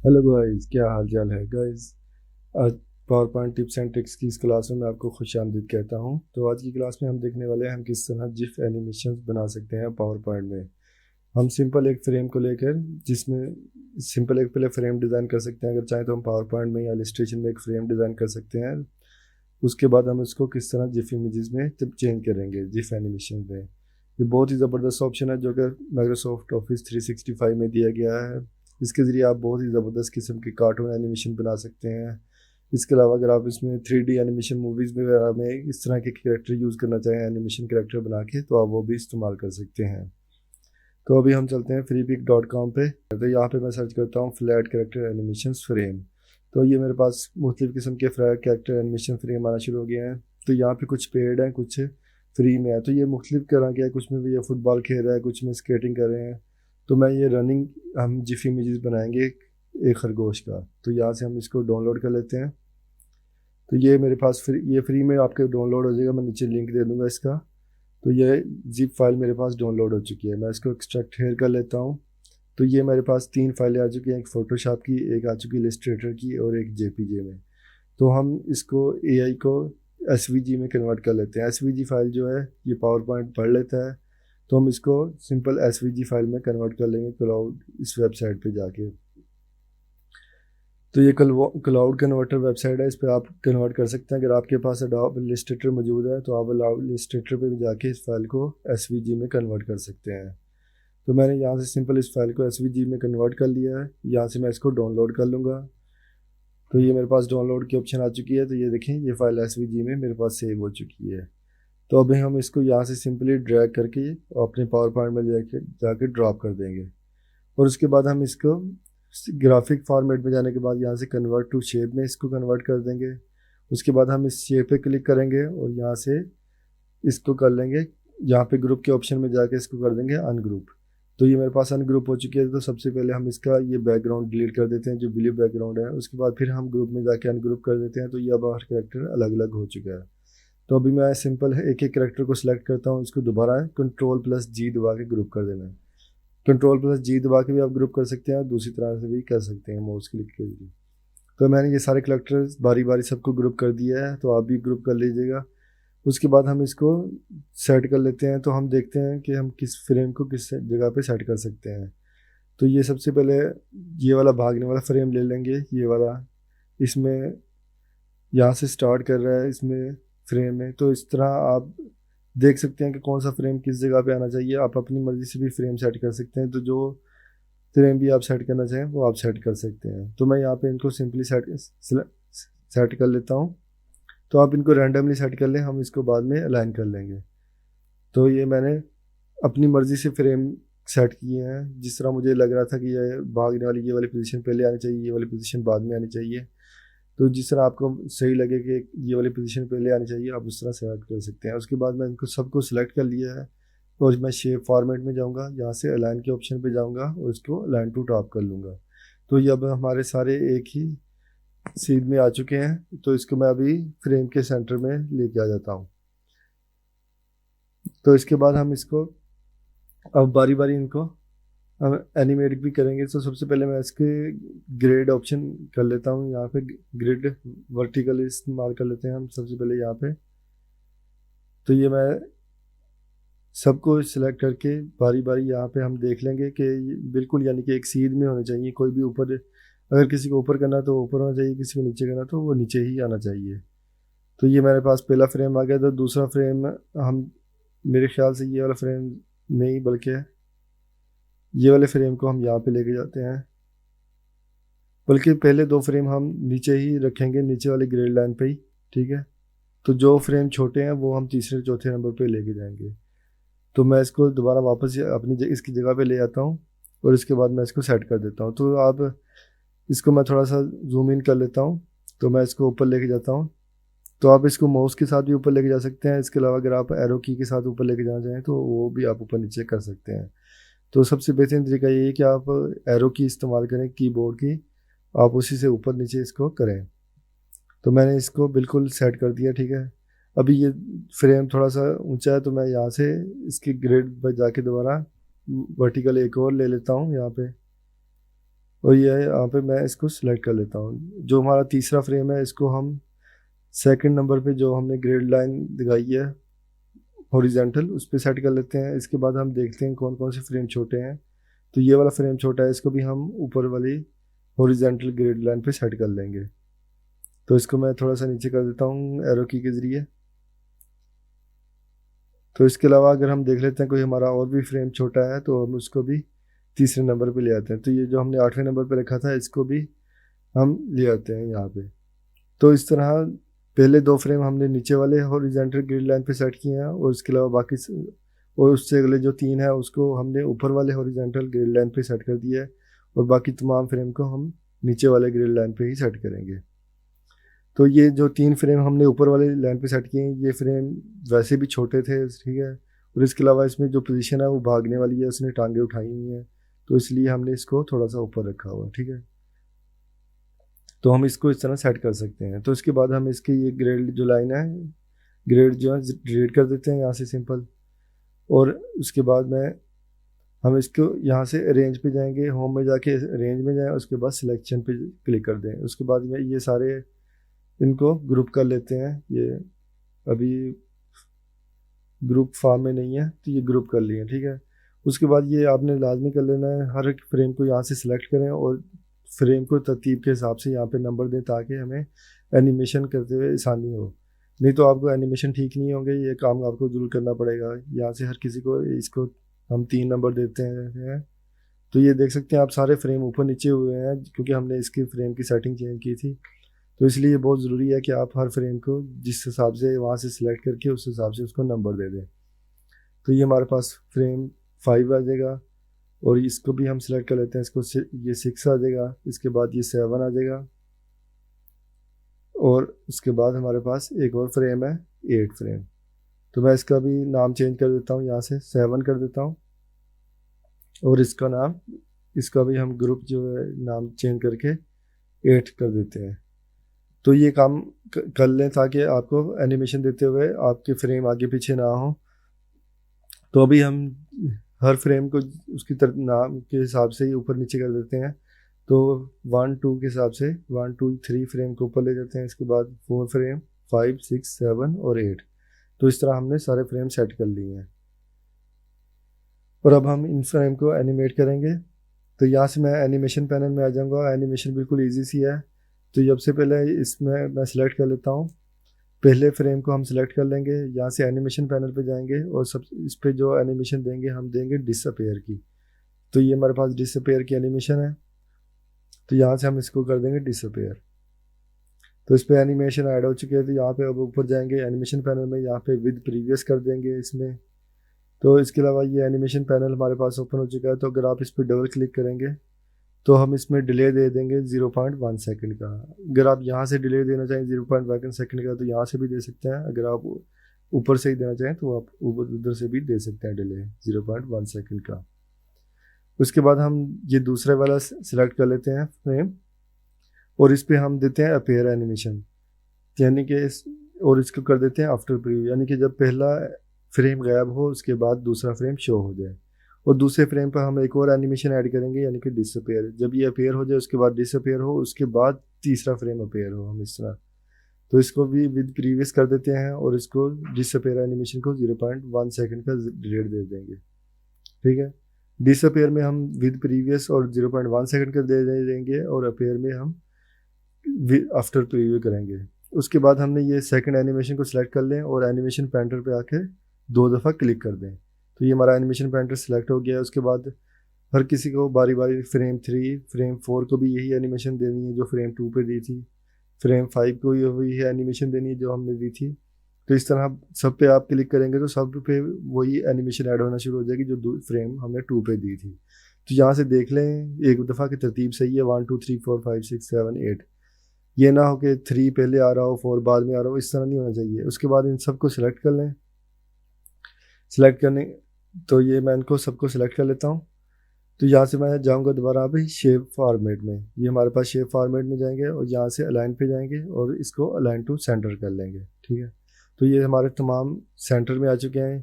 Hello guys, क्या हाल चाल है गाइस। आज power point tips and tricks की इस क्लास में मैं आपको खुश आमदीद कहता हूं। तो आज की क्लास में हम देखने वाले हैं हम किस तरह जिफ एनिमेशन बना सकते हैं पावर पॉइंट में। हम सिंपल एक फ्रेम को लेकर जिसमें सिंपल एक पहले फ्रेम डिज़ाइन कर सकते हैं। अगर चाहें तो हम पावर पॉइंट में या इलस्ट्रेशन में एक फ्रेम डिज़ाइन कर सकते हैं। उसके बाद हम इसको किस तरह जिफ इमेजेस में चेंज करेंगे जिफ एनिमेशन में। ये बहुत ही ज़बरदस्त ऑप्शन है जो कि माइक्रोसॉफ्ट ऑफिस 365 में दिया गया है। इसके ज़रिए आप बहुत ही ज़बरदस्त किस्म के कार्टून एनिमेशन बना सकते हैं। इसके अलावा अगर आप इसमें 3D एनिमेशन मूवीज़ में वगैरह में इस तरह के कैरेक्टर यूज़ करना चाहें एनिमेशन कैरेक्टर बना के, तो आप वो भी इस्तेमाल कर सकते हैं। तो अभी हम चलते हैं freepik.com पे। तो यहाँ पे मैं सर्च करता हूँ फ्लैट कैरेक्टर एनिमेशन फ्रेम। तो ये मेरे पास मुख्तलिफ़ किस्म के फ्लैट कैरेक्टर एनिमेशन फ्रेम आना शुरू हो गए हैं। तो यहाँ पे कुछ पेड हैं, कुछ फ्री में है। तो ये मुख्तलिफ तरह के हैं, कुछ में भी ये फुटबॉल खेल रहा है, कुछ में स्केटिंग कर रहे हैं। तो मैं ये रनिंग हम जिफ इमेजेस बनाएंगे एक खरगोश का। तो यहाँ से हम इसको डाउनलोड कर लेते हैं। तो ये मेरे पास ये फ्री में आपके डाउनलोड हो जाएगा। मैं नीचे लिंक दे दूँगा इसका। तो ये जिप फाइल मेरे पास डाउनलोड हो चुकी है। मैं इसको एक्सट्रैक्ट हेयर कर लेता हूँ। तो ये मेरे पास 3 फाइलें आ चुकी हैं, एक फ़ोटोशॉप की, एक आ चुकी है इलस्ट्रेटर की और एक जेपीजे में। तो हम इसको एआई को एसवीजी में कन्वर्ट कर लेते हैं। एसवीजी फाइल जो है ये पावर पॉइंट पढ़ लेता है। तो हम इसको सिंपल एसवीजी फाइल में कन्वर्ट कर लेंगे क्लाउड इस वेबसाइट पे जाके। तो ये क्लाउड कन्वर्टर वेबसाइट है, इस पर आप कन्वर्ट कर सकते हैं। अगर आपके पास अडोब इलस्ट्रेटर मौजूद है तो आप अडोब इलस्ट्रेटर पे भी जाके इस फाइल को एसवीजी में कन्वर्ट कर सकते हैं। तो मैंने यहाँ से सिंपल इस फाइल को एसवीजी में कन्वर्ट कर लिया है। यहाँ से मैं इसको डाउनलोड कर लूँगा। तो ये मेरे पास डाउनलोड की ऑप्शन आ चुकी है। तो ये देखें, ये फाइल एसवीजी में मेरे पास सेव हो चुकी है। तो अभी हम इसको यहाँ से सिंपली ड्रैग करके अपने पावर पॉइंट में जाके ड्रॉप कर देंगे। और उसके बाद हम इसको ग्राफिक फॉर्मेट में जाने के बाद यहाँ से कन्वर्ट टू शेप में इसको कन्वर्ट कर देंगे। उसके बाद हम इस शेप पे क्लिक करेंगे और यहाँ से इसको कर लेंगे, यहाँ पे ग्रुप के ऑप्शन में जाके इसको कर देंगे अनग्रुप। तो ये मेरे पास अनग्रुप हो चुकी है। तो सबसे पहले हम इसका ये बैकग्राउंड डिलीट कर देते हैं जो ब्लू बैकग्राउंड है। उसके बाद फिर हम ग्रुप में जाके अनग्रुप कर देते हैं। तो ये अब हर कैरेक्टर अलग अलग हो चुका है। तो अभी मैं सिंपल एक एक कैरेक्टर को सिलेक्ट करता हूँ, इसको दोबारा कंट्रोल+G दबा के ग्रुप कर देना है। कंट्रोल+G दबा के भी आप ग्रुप कर सकते हैं और दूसरी तरह से भी कर सकते हैं माउस क्लिक के जरिए। तो मैंने ये सारे कैरेक्टर्स बारी बारी सबको ग्रुप कर दिया है, तो आप भी ग्रुप कर लीजिएगा। उसके बाद हम इसको सेट कर लेते हैं। तो हम देखते हैं कि हम किस फ्रेम को किस जगह पे सेट कर सकते हैं। तो ये सबसे पहले ये वाला भागने वाला फ्रेम ले लेंगे, ये वाला। इसमें यहाँ से स्टार्ट कर रहा है इसमें फ्रेम में। तो इस तरह आप देख सकते हैं कि कौन सा फ्रेम किस जगह पे आना चाहिए। आप अपनी मर्ज़ी से भी फ्रेम सेट कर सकते हैं। तो जो फ्रेम भी आप सेट करना चाहें वो आप सेट कर सकते हैं। तो मैं यहाँ पे इनको सिंपली सेट कर लेता हूँ। तो आप इनको रैंडमली सेट कर लें, हम इसको बाद में अलाइन कर लेंगे। तो ये मैंने अपनी मर्ज़ी से फ्रेम सेट किए हैं। जिस तरह मुझे लग रहा था कि ये भागने वाली ये वाली पोजीशन पहले आनी चाहिए, ये वाली पोजीशन बाद में आनी चाहिए। तो जिस तरह आपको सही लगे कि ये वाली पोजीशन पहले आनी चाहिए, आप उस तरह सेलेक्ट कर सकते हैं। उसके बाद मैं इनको सबको सिलेक्ट कर लिया है। और मैं शेप फॉर्मेट में जाऊंगा, यहाँ से अलाइन के ऑप्शन पे जाऊंगा और इसको अलाइन टू टॉप कर लूँगा। तो ये अब हमारे सारे एक ही सीध में आ चुके हैं। तो इसको मैं अभी फ्रेम के सेंटर में लेके आ जाता हूँ। तो इसके बाद हम इसको अब बारी बारी इनको हम एनिमेट भी करेंगे। तो सबसे पहले मैं इसके ग्रेड ऑप्शन कर लेता हूँ। यहाँ पे ग्रिड वर्टिकल इस्तेमाल कर लेते हैं हम सबसे पहले यहाँ पे। तो ये मैं सबको सिलेक्ट करके बारी बारी यहाँ पे हम देख लेंगे कि बिल्कुल यानी कि एक सीध में होने चाहिए। कोई भी ऊपर, अगर किसी को ऊपर करना तो ऊपर होना चाहिए, किसी को नीचे करना तो वो नीचे ही आना चाहिए। तो ये मेरे पास पहला फ्रेम आ गया। तो दूसरा फ्रेम हम, मेरे ख्याल से ये वाला फ्रेम नहीं बल्कि ये वाले फ्रेम को हम यहाँ पे लेके जाते हैं। बल्कि पहले 2 फ्रेम हम नीचे ही रखेंगे, नीचे वाली ग्रेड लाइन पे ही, ठीक है। तो जो फ्रेम छोटे हैं वो हम तीसरे चौथे नंबर पे लेके जाएंगे। तो मैं इसको दोबारा वापस अपनी इसकी जगह पे ले आता हूँ और इसके बाद मैं इसको सेट कर देता हूँ। तो आप इसको मैं थोड़ा सा जूम इन कर लेता हूँ। तो मैं इसको ऊपर लेके जाता हूँ। तो आप इसको माउस के साथ भी ऊपर लेके जा सकते हैं। इसके अलावा अगर आप एरो की के साथ ऊपर लेके जाना चाहें तो वो भी आप ऊपर नीचे कर सकते हैं। तो सबसे बेहतरीन तरीका ये है कि आप एरो की इस्तेमाल करें, कीबोर्ड की। आप उसी से ऊपर नीचे इसको करें। तो मैंने इसको बिल्कुल सेट कर दिया, ठीक है। अभी ये फ्रेम थोड़ा सा ऊंचा है तो मैं यहाँ से इसकी ग्रिड पर जाके दोबारा वर्टिकल एक और ले लेता हूँ यहाँ पे। और ये है, यहाँ पे मैं इसको सिलेक्ट कर लेता हूँ। जो हमारा तीसरा फ्रेम है इसको हम सेकंड नंबर पे जो हमने ग्रेड लाइन दिखाई है हॉरिजेंटल उस पर सेट कर लेते हैं। इसके बाद हम देखते हैं कौन कौन से फ्रेम छोटे हैं। तो ये वाला फ्रेम छोटा है, इसको भी हम ऊपर वाली हॉरिजेंटल ग्रेड लाइन पे सेट कर लेंगे। तो इसको मैं थोड़ा सा नीचे कर देता हूँ एरो की के ज़रिए। तो इसके अलावा अगर हम देख लेते हैं कोई हमारा और भी फ्रेम छोटा है तो हम उसको भी तीसरे नंबर पे ले आते हैं। तो ये जो हमने 8वें नंबर पे रखा था इसको भी हम ले आते हैं यहाँ पे। तो इस तरह पहले 2 फ्रेम हमने नीचे वाले हॉरिजॉन्टल ग्रिड लाइन पे सेट किए हैं, और इसके अलावा बाकी और उससे अगले जो 3 है उसको हमने ऊपर वाले हॉरिजॉन्टल ग्रिड लाइन पे सेट कर दिया है, और बाकी तमाम फ्रेम को हम नीचे वाले ग्रिड लाइन पे ही सेट करेंगे। तो ये जो 3 फ्रेम हमने ऊपर वाले लाइन पे सेट किए हैं ये फ्रेम वैसे भी छोटे थे, ठीक है। और इसके अलावा इसमें जो पोजीशन है वो भागने वाली है, उसने टांगे उठाई हुई हैं, तो इसलिए हमने इसको थोड़ा सा ऊपर रखा हुआ है, ठीक है। तो हम इसको इस तरह सेट कर सकते हैं। तो इसके बाद हम इसकी ये ग्रेड जो लाइन है ग्रेड जो है डिलीट कर देते हैं यहाँ से सिंपल। और उसके बाद में हम इसको यहाँ से रेंज पे जाएंगे, होम में जाके रेंज में जाएं, उसके बाद सिलेक्शन पे क्लिक कर दें। उसके बाद में ये सारे इनको ग्रुप कर लेते हैं। ये अभी ग्रुप फॉर्म में नहीं है तो ये ग्रुप कर लिए, ठीक है। उसके बाद ये आपने लाजमी कर लेना है, हर एक फ्रेम को यहाँ से सिलेक्ट करें और फ्रेम को तरतीब के हिसाब से यहाँ पे नंबर दें ताकि हमें एनिमेशन करते हुए आसानी हो। नहीं तो आपको एनिमेशन ठीक नहीं होंगे, ये काम आपको ज़रूर करना पड़ेगा। यहाँ से हर किसी को इसको हम 3 नंबर देते हैं। तो ये देख सकते हैं आप सारे फ्रेम ऊपर नीचे हुए हैं क्योंकि हमने इसकी फ्रेम की सेटिंग चेंज की थी। तो इसलिए ये बहुत ज़रूरी है कि आप हर फ्रेम को जिस हिसाब से वहाँ से सिलेक्ट करके उस हिसाब से उसको नंबर दे दें। तो ये हमारे पास फ्रेम 5 आ जाएगा, और इसको भी हम सिलेक्ट कर लेते हैं। इसको ये 6 आ जाएगा, इसके बाद ये 7 आ जाएगा, और उसके बाद हमारे पास एक और फ्रेम है 8 फ्रेम। तो मैं इसका भी नाम चेंज कर देता हूँ, यहाँ से 7 कर देता हूँ, और इसका नाम इसका भी हम ग्रुप जो है नाम चेंज करके 8 कर देते हैं। तो ये काम कर लें ताकि आपको एनिमेशन देते हुए आपके फ्रेम आगे पीछे ना हो। तो अभी हम हर फ्रेम को उसकी नाम के हिसाब से ही ऊपर नीचे कर देते हैं। तो 1 2 के हिसाब से 1 2 3 फ्रेम को ऊपर ले जाते हैं, इसके बाद 4 फ्रेम 5 6 7 और 8। तो इस तरह हमने सारे फ्रेम सेट कर लिए हैं, और अब हम इन फ्रेम को एनिमेट करेंगे। तो यहाँ से मैं एनिमेशन पैनल में आ जाऊँगा। एनिमेशन बिल्कुल ईजी सी है। तो सबसे पहले इसमें मैं सिलेक्ट कर लेता हूँ, पहले फ्रेम को हम सिलेक्ट कर लेंगे, यहाँ से एनिमेशन पैनल पे जाएंगे, और सब इस पे जो एनिमेशन देंगे हम देंगे डिसअपेयर की। तो ये हमारे पास डिसअपेयर की एनिमेशन है, तो यहाँ से हम इसको कर देंगे डिसअपेयर। तो इस पे एनिमेशन ऐड हो चुके हैं। तो यहाँ पे अब ऊपर जाएंगे एनिमेशन पैनल में, यहाँ पे विद प्रीवियस कर देंगे इसमें। तो इसके अलावा ये एनिमेशन पैनल हमारे पास ओपन हो चुका है। तो अगर आप इस पर डबल क्लिक करेंगे तो हम इसमें डिले दे देंगे 0.1 सेकंड का। अगर आप यहाँ से डिले देना चाहें 0.1 सेकंड का तो यहाँ से भी दे सकते हैं। अगर आप ऊपर से ही देना चाहें तो आप उधर से भी दे सकते हैं डिले 0.1 सेकंड का। उसके बाद हम ये दूसरे वाला सिलेक्ट कर लेते हैं फ्रेम, और इस पर हम देते हैं अपीयर एनिमेशन, यानी कि और इसको कर देते हैं आफ्टर प्रीव्यू, यानी कि जब पहला फ्रेम गायब हो उसके बाद दूसरा फ्रेम शो हो जाए। और दूसरे फ्रेम पर हम एक और एनिमेशन ऐड करेंगे, यानी कि डिसअपेयर। जब ये अपेयर हो जाए उसके बाद डिसअपेयर हो, उसके बाद तीसरा फ्रेम अपेयर हो, हम इस तरह। तो इसको भी विद प्रीवियस कर देते हैं, और इसको डिसअपेयर एनिमेशन को 0.1 सेकंड का डिलेट दे देंगे, ठीक है। डिसअपेयर में हम विद प्रीवियस और 0.1 सेकंड का दे देंगे, और अपेयर में हम आफ्टर प्रीव्यू करेंगे। उसके बाद हमने ये सेकंड एनिमेशन को सिलेक्ट कर लें और एनिमेशन पेंटर पे आके 2 दफ़ा क्लिक कर दें। तो ये हमारा एनिमेशन पेंटर सिलेक्ट हो गया है। उसके बाद हर किसी को बारी बारी फ्रेम 3 फ्रेम 4 को भी यही एनिमेशन देनी है जो फ्रेम 2 पे दी थी, फ्रेम 5 को यही एनिमेशन देनी है जो हमने दी थी। तो इस तरह सब पे आप क्लिक करेंगे तो सब पे वही एनिमेशन ऐड होना शुरू हो जाएगी जो फ्रेम हमने 2 पे दी थी। तो यहाँ से देख लें एक दफ़ा की तरतीब सही है, 1 2 3 4 5 6 7 8। ये ना हो कि 3 पहले आ रहा हो 4 बाद में आ रहा हो, इस तरह नहीं होना चाहिए। उसके बाद इन सबको सिलेक्ट कर लें। सिलेक्ट करने तो ये मैं इनको सबको सिलेक्ट कर लेता हूँ। तो यहाँ से मैं जाऊँगा दोबारा अभी शेप फॉर्मेट में। ये हमारे पास शेप फॉर्मेट में जाएंगे और यहाँ से अलाइन पे जाएंगे और इसको अलाइन टू सेंटर कर लेंगे, ठीक है। तो ये हमारे तमाम सेंटर में आ चुके हैं।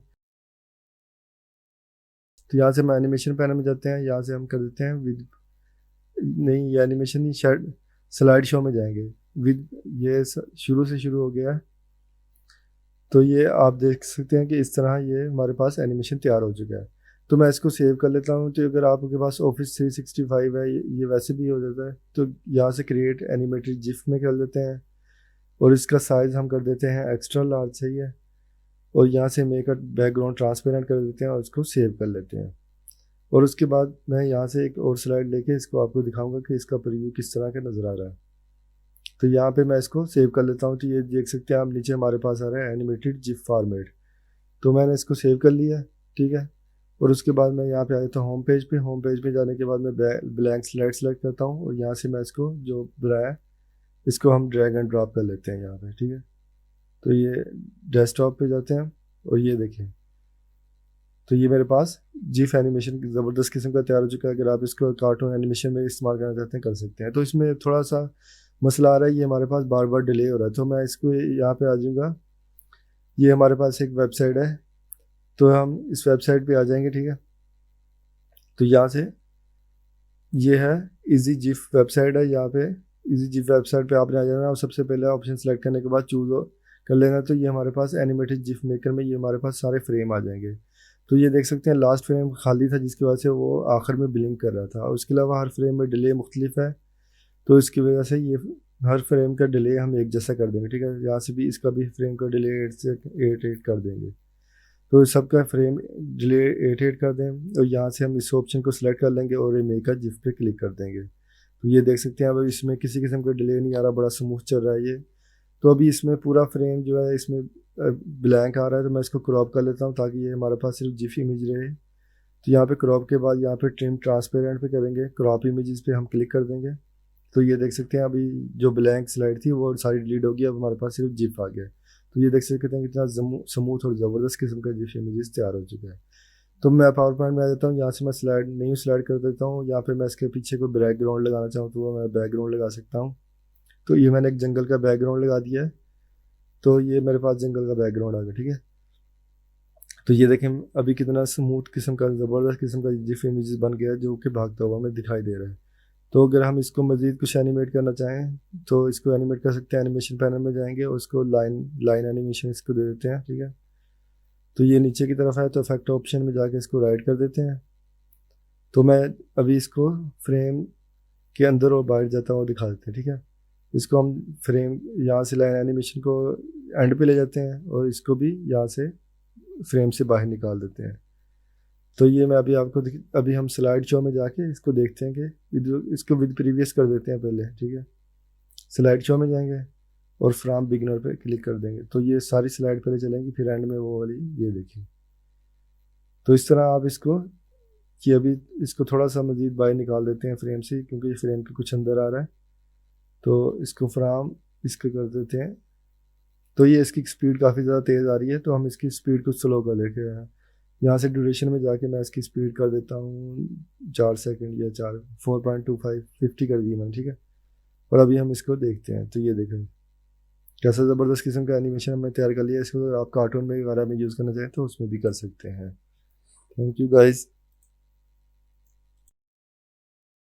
तो यहाँ से हम एनिमेशन पैनल में जाते हैं, यहाँ से हम कर देते हैं विद नहीं, ये एनिमेशन नहीं, शायद स्लाइड शो में जाएंगे विद, ये शुरू से शुरू हो गया है। तो ये आप देख सकते हैं कि इस तरह ये हमारे पास एनिमेशन तैयार हो चुका है। तो मैं इसको सेव कर लेता हूँ। तो अगर आपके पास ऑफिस 365 है, ये वैसे भी हो जाता है, तो यहाँ से क्रिएट एनिमेटेड जिफ में कर देते हैं और इसका साइज़ हम कर देते हैं एक्स्ट्रा लार्ज, सही है। और यहाँ से मेक बैकग्राउंड ट्रांसपेरेंट कर देते हैं और इसको सेव कर लेते हैं। और उसके बाद मैं यहाँ से एक और स्लाइड लेके इसको आपको दिखाऊंगा कि इसका प्रीव्यू किस तरह का नज़र आ रहा है। तो यहाँ पे मैं इसको सेव कर लेता हूँ। तो ये देख सकते हैं आप, नीचे हमारे पास आ रहा है एनिमेटेड जिफ फॉर्मेट। तो मैंने इसको सेव कर लिया है, ठीक है। और उसके बाद मैं यहाँ पे आ जाता हूँ होम पेज पे। होम पेज पे जाने के बाद मैं ब्लैंक स्लाइड सेलेक्ट करता हूँ और यहाँ से मैं इसको जो बनाया इसको हम ड्रैग एंड ड्रॉप कर लेते हैं यहाँ पे, ठीक है। तो ये डेस्कटॉप पे जाते हैं और ये देखें, तो ये मेरे पास जिफ एनिमेशन ज़बरदस्त किस्म का तैयार हो चुका है। अगर आप इसको कार्टून एनिमेशन में इस्तेमाल करना चाहते हैं कर सकते हैं। तो इसमें थोड़ा सा मसला आ रहा है, ये हमारे पास बार बार डिले हो रहा है। तो मैं इसको यहाँ पे आ जाऊँगा। ये हमारे पास एक वेबसाइट है, तो हम इस वेबसाइट पे आ जाएंगे, ठीक है। तो यहाँ से ये है इजी जिफ वेबसाइट है। यहाँ पे इजी जिफ वेबसाइट पे आपने आ जाना और सबसे पहले ऑप्शन सेलेक्ट करने के बाद चूज़ कर लेना। तो ये हमारे पास एनिमेटेड जिफ मेकर में ये हमारे पास सारे फ्रेम आ जाएंगे। तो ये देख सकते हैं लास्ट फ्रेम खाली था जिसकी वजह से वो आखिर में ब्लिंक कर रहा था। और उसके अलावा हर फ्रेम में डिले मुख्तलिफ है, तो इसकी वजह से ये हर फ्रेम का डिले हम एक जैसा कर देंगे, ठीक है। यहाँ से भी इसका भी फ्रेम का डिले 8 से 8 कर देंगे। तो सबका फ्रेम डिले 8 कर दें और यहाँ से हम इस ऑप्शन को सिलेक्ट कर लेंगे और मेक का जिफ पे क्लिक कर देंगे। तो ये देख सकते हैं अब इसमें किसी किस्म का डिले नहीं आ रहा, बड़ा स्मूथ चल रहा है ये। तो अभी इसमें पूरा फ्रेम जो है इसमें ब्लैंक आ रहा है, तो मैं इसको क्रॉप कर लेता हूँ ताकि ये हमारे पास सिर्फ जिफ इमेज रहे। तो यहाँ पे क्रॉप के बाद यहाँ पे ट्रिम ट्रांसपेरेंट पे करेंगे, क्रॉप इमेजेस पे हम क्लिक कर देंगे। तो ये देख सकते हैं अभी जो ब्लैंक स्लाइड थी वो सारी डिलीट हो गई, अब हमारे पास सिर्फ जिफ आ गया। तो ये देख सकते हैं कितना स्मूथ और ज़बरदस्त किस्म का जिफ इमेजेस तैयार हो चुका है। तो मैं पावर पॉइंट में आ जाता हूँ, यहाँ से मैं स्लाइड न्यू स्लाइड कर देता हूँ। यहाँ पे मैं इसके पीछे कोई बैकग्राउंड लगाना चाहूँ तो वो मैं बैकग्राउंड लगा सकता हूँ। तो ये मैंने एक जंगल का बैकग्राउंड लगा दिया है। तो ये मेरे पास जंगल का बैकग्राउंड आ गया, ठीक है। तो ये देखें अभी कितना स्मूथ किस्म का ज़बरदस्त किस्म का जिफ इमेजेस बन गया है जो कि भागता हुआ हमें दिखाई दे रहा है। तो अगर हम इसको मज़ीद कुछ एनिमेट करना चाहें तो इसको एनिमेट कर सकते हैं। एनिमेशन पैनल में जाएंगे और उसको लाइन एनिमेशन इसको दे देते हैं, ठीक है। तो ये नीचे की तरफ है, तो इफेक्ट ऑप्शन में जाके इसको राइट कर देते हैं। तो मैं अभी इसको फ्रेम के अंदर और बाहर जाता हूँ दिखा देते हैं, ठीक है। इसको हम फ्रेम यहाँ से लाइन एनिमेशन को एंड पे ले जाते हैं और इसको भी यहाँ से फ्रेम से बाहर निकाल देते हैं। तो ये मैं अभी आपको अभी हम स्लाइड शो में जाके इसको देखते हैं कि इसको विद प्रीवियस कर देते हैं पहले, ठीक है। स्लाइड शो में जाएंगे और फ्रॉम बिगिनर पे क्लिक कर देंगे तो ये सारी स्लाइड पहले चलेंगी, फिर एंड में वो वाली ये देखिए। तो इस तरह आप इसको कि अभी इसको थोड़ा सा मज़ीद बाहर निकाल देते हैं फ्रेम से क्योंकि ये फ्रेम के कुछ अंदर आ रहा है। तो इसको फ्राम इसको कर देते हैं। तो ये इसकी स्पीड काफ़ी ज़्यादा तेज़ आ रही है, तो हम इसकी स्पीड कुछ स्लो कर लेते हैं। यहाँ से ड्यूरेशन में जाके मैं इसकी स्पीड कर देता हूँ 4 सेकंड या 4.25 50 कर दी मैंने, ठीक है। और अभी हम इसको देखते हैं। तो ये देखें कैसा ज़बरदस्त किस्म का एनिमेशन हमने तैयार कर लिया। इसको अगर आप कार्टून में वगैरह में यूज़ करना चाहें तो उसमें भी कर सकते हैं। Thank you guys.